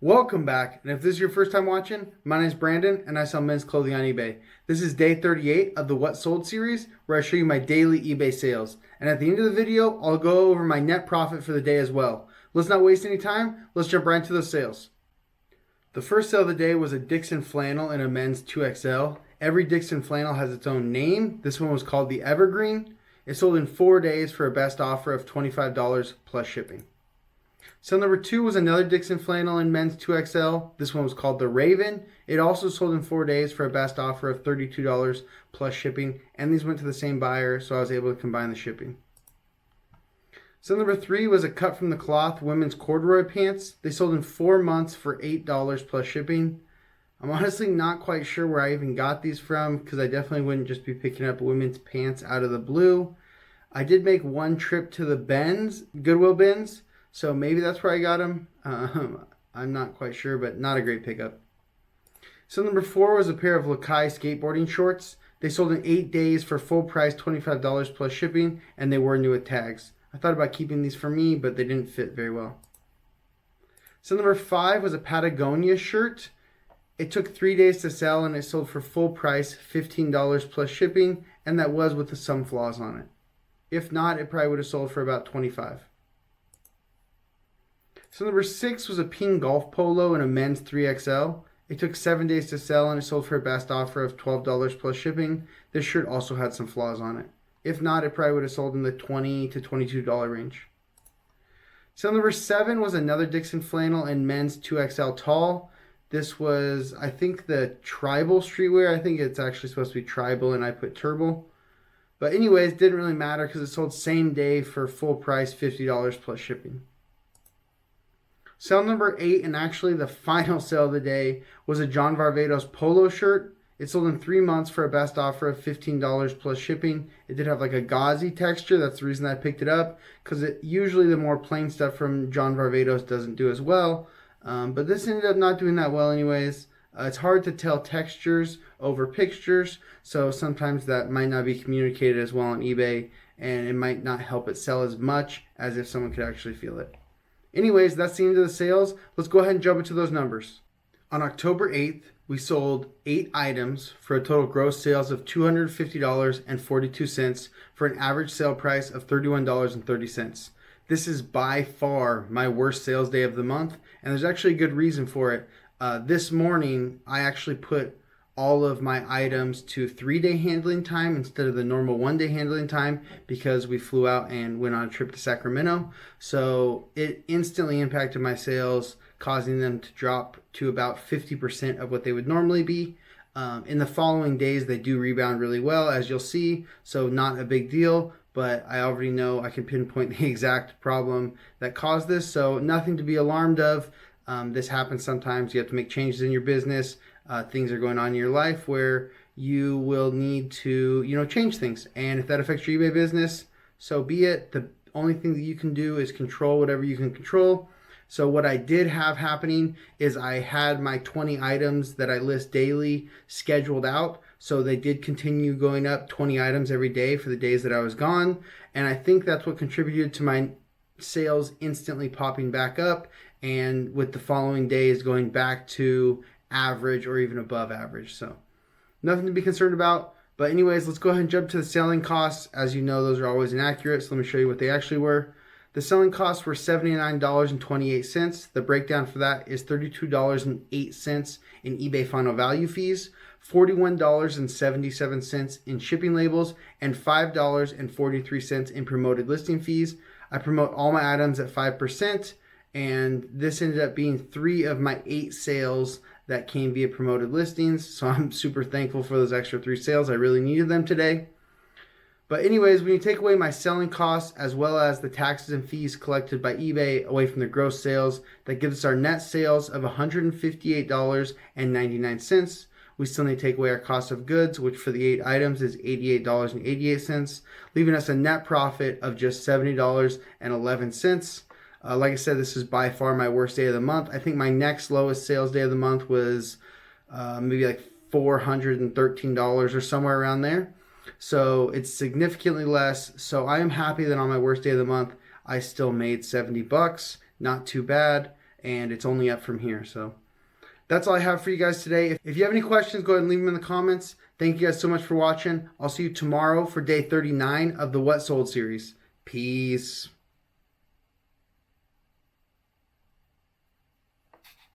Welcome back, and if this is your first time watching, my name is Brandon, and I sell men's clothing on eBay. This is day 38 of the What Sold series, where I show you my daily eBay sales. And at the end of the video, I'll go over my net profit for the day as well. Let's not waste any time, let's jump right into those sales. The first sale of the day was a Dixon flannel in a men's 2XL. Every Dixon flannel has its own name. This one was called the Evergreen. It sold in 4 days for a best offer of $25 plus shipping. Sale number 2 was another Dixon flannel in men's 2XL. This one was called the Raven. It also sold in 4 days for a best offer of $32 plus shipping. And these went to the same buyer, so I was able to combine the shipping. Sale number 3 was a cut from the cloth women's corduroy pants. They sold in 4 months for $8 plus shipping. I'm honestly not quite sure where I even got these from, because I definitely wouldn't just be picking up women's pants out of the blue. I did make one trip to the Goodwill bins, so maybe that's where I got them. I'm not quite sure, but not a great pickup. So number 4 was a pair of Lakai skateboarding shorts. They sold in 8 days for full price $25 plus shipping, and they were new with tags. I thought about keeping these for me, but they didn't fit very well. So number 5 was a Patagonia shirt. It took 3 days to sell, and it sold for full price $15 plus shipping, and that was with some flaws on it. If not, it probably would have sold for about $25. So number 6 was a pink golf polo in a men's 3XL. It took 7 days to sell, and it sold for a best offer of $12 plus shipping. This shirt also had some flaws on it. If not, it probably would have sold in the $20 to $22 range. Sale number 7 was another Dixon flannel in men's 2XL tall. This was, I think, the tribal streetwear. I think it's actually supposed to be tribal, and I put turbo. But anyways, didn't really matter because it sold same day for full price $50 plus shipping. Sale number 8, and actually the final sale of the day, was a John Varvatos polo shirt. It sold in 3 months for a best offer of $15 plus shipping. It did have like a gauzy texture. That's the reason I picked it up, because usually the more plain stuff from John Varvatos doesn't do as well. But this ended up not doing that well anyways. It's hard to tell textures over pictures, so sometimes that might not be communicated as well on eBay, and it might not help it sell as much as if someone could actually feel it. Anyways, that's the end of the sales. Let's go ahead and jump into those numbers. On October 8th, we sold 8 items for a total gross sales of $250.42 for an average sale price of $31.30. This is by far my worst sales day of the month, and there's actually a good reason for it. This morning, I actually put all of my items to 3-day handling time instead of the normal 1-day handling time, because we flew out and went on a trip to Sacramento. So it instantly impacted my sales, causing them to drop to about 50% of what they would normally be. In the following days, they do rebound really well, as you'll see, so not a big deal. But I already know I can pinpoint the exact problem that caused this, so nothing to be alarmed of. This happens sometimes. You have to make changes in your business. Things are going on in your life where you will need to, change things. And if that affects your eBay business, so be it. The only thing that you can do is control whatever you can control. So what I did have happening is I had my 20 items that I list daily scheduled out. So they did continue going up 20 items every day for the days that I was gone. And I think that's what contributed to my sales instantly popping back up, and with the following days going back to average or even above average. So nothing to be concerned about. But anyways, let's go ahead and jump to the selling costs. As you know, those are always inaccurate, so let me show you what they actually were. The selling costs were $79.28. The breakdown for that is $32.08 in eBay final value fees, $41.77 in shipping labels, and $5.43 in promoted listing fees. I promote all my items at 5%, and this ended up being 3 of my 8 sales that came via promoted listings. So I'm super thankful for those extra 3 sales. I really needed them today. But anyways, when you take away my selling costs as well as the taxes and fees collected by eBay away from the gross sales, that gives us our net sales of $158.99. We still need to take away our cost of goods, which for the 8 items is $88.88, leaving us a net profit of just $70.11. Like I said, this is by far my worst day of the month. I think my next lowest sales day of the month was maybe like $413 or somewhere around there. So it's significantly less. So I am happy that on my worst day of the month, I still made $70. Not too bad. and it's only up from here. So that's all I have for you guys today. If you have any questions, go ahead and leave them in the comments. Thank you guys so much for watching. I'll see you tomorrow for day 39 of the What Sold series. Peace.